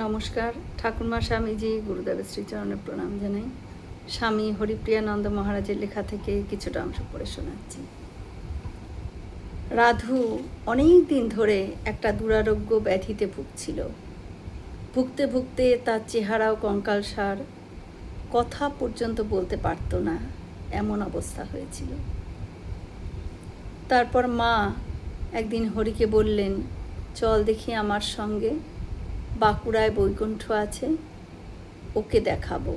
নমস্কার। ঠাকুরমা স্বামীজি গুরুদেবের শ্রীচরণে প্রণাম জানাই। স্বামী হরিপ্রিয়ানন্দ মহারাজের লেখা থেকে কিছুটা অংশ পড়ে শোনাচ্ছি। রাধু অনেক দিন ধরে একটা দুরারোগ্য ব্যাধিতে ভুগছিল। ভুগতে ভুগতে তার চেহারাও কঙ্কালসার, কথা পর্যন্ত বলতে পারত না, এমন অবস্থা হয়েছিল। তারপর মা একদিন হরিকে বললেন, চল দেখি আমার সঙ্গে, বাঁকুড়ায় বৈকুণ্ঠ আছে, ওকে দেখাবো,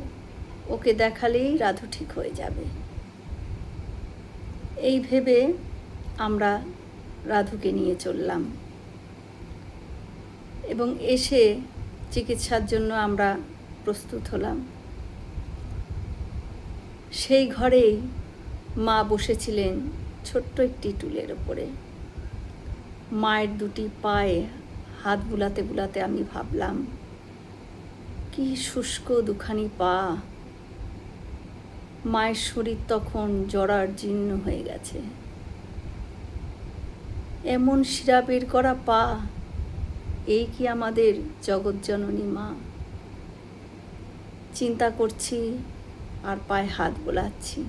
ওকে দেখালেই রাধু ঠিক হয়ে যাবে। এই ভেবে আমরা রাধুকে নিয়ে চললাম এবং এসে চিকিৎসার জন্য আমরা প্রস্তুত হলাম। সেই ঘরেই মা বসেছিলেন ছোট্ট একটি টুলের ওপরে। মায়ের দুটি পায়ে হাত বুলাতে বুলাতে আমি ভাবলাম, কি শুষ্ক দুখানি পা। মায়ের শরীর তখন জরাজীর্ণ হয়ে গেছে। এমন শিরা বের করা পা, এই কি আমাদের জগৎজননী মা? চিন্তা করছি আর পায়ে হাত বোলাচ্ছি।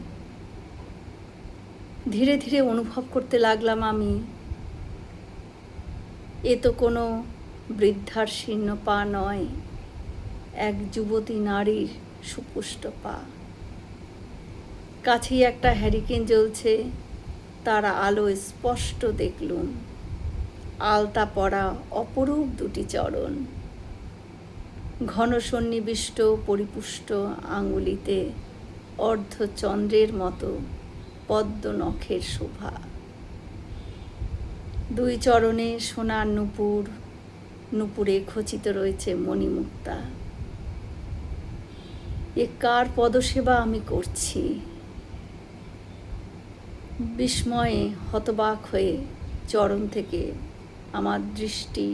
ধীরে ধীরে অনুভব করতে লাগলাম আমি, এ তো কোনো বৃদ্ধার শীর্ণ পা নয়, এক যুবতী নারীর সুপুষ্ট পা। কাছেই একটা হ্যারিকেন জ্বলছে, তার আলো স্পষ্ট দেখলুম। আলতা পরা অপরূপ দুটি চরণ, ঘন সন্নিবিষ্ট পরিপুষ্ট আঙুলিতে অর্ধচন্দ্রের মতো পদ্ম নখের শোভা। দুই চরণে সোনার নূপুর, নূপুরে খচিত রয়েছে মণিমুক্তা। এ কার পদসেবা আমি করছি? বিস্ময়ে হতবাক হয়ে চরণ থেকে আমার দৃষ্টি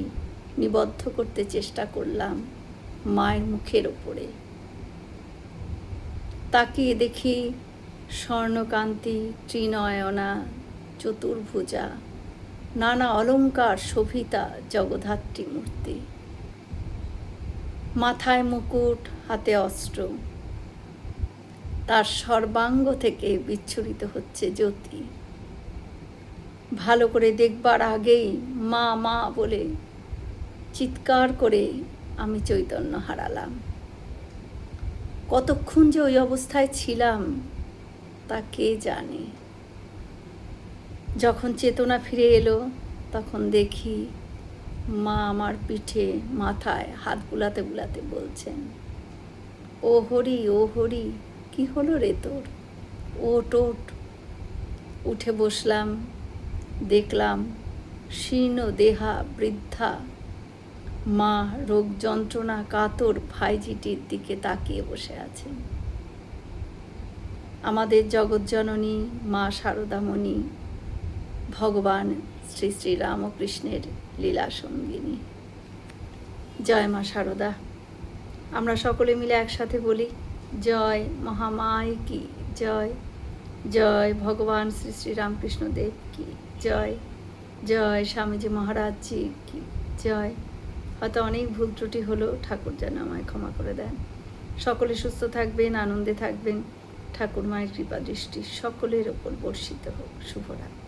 নিবদ্ধ করতে চেষ্টা করলাম মায়ের মুখের ওপরে। তাকিয়ে দেখি স্বর্ণকান্তি ত্রিনয়না চতুর্ভুজা নানা অলঙ্কার শোভিতা জগদ্ধাত্রী মূর্তি। মাথায় মুকুট, হাতে অস্ত্র, তার সর্বাঙ্গ থেকে বিচ্ছুরিত হচ্ছে জ্যোতি। ভালো করে দেখবার আগেই মা মা বলে চিৎকার করে আমি চৈতন্য হারালাম। কতক্ষণ যে ওই অবস্থায় ছিলাম তা কে জানে। যখন চেতনা ফিরে এলো তখন দেখি মা আমার পিঠে মাথায় হাত বুলাতে বুলাতে বলছেন, ও হরি, ও হরি, কি হলো রে তোর? ওট ওট। উঠে বসলাম। দেখলাম শীর্ণ দেহা বৃদ্ধা মা রোগ যন্ত্রণা কাতর ভাইজিটির দিকে তাকিয়ে বসে আছেন। আমাদের জগৎজননী মা শারদামণি, ভগবান শ্রী শ্রী রামকৃষ্ণের লীলা সঙ্গিনী। জয় মা শারদা। আমরা সকলে মিলে একসাথে বলি, জয় মহামায় কি জয়, জয় ভগবান শ্রী শ্রী রামকৃষ্ণ দেব কি জয়, জয় স্বামীজি মহারাজজি কি জয়। হয়তো অনেক ভুল ত্রুটি হলো, ঠাকুর যেন আমায় ক্ষমা করে দেন। সকলে সুস্থ থাকবেন, আনন্দে থাকবেন। ঠাকুর মায়ের কৃপা দৃষ্টি সকলের ওপর বর্ষিত হোক। শুভরাত্রি।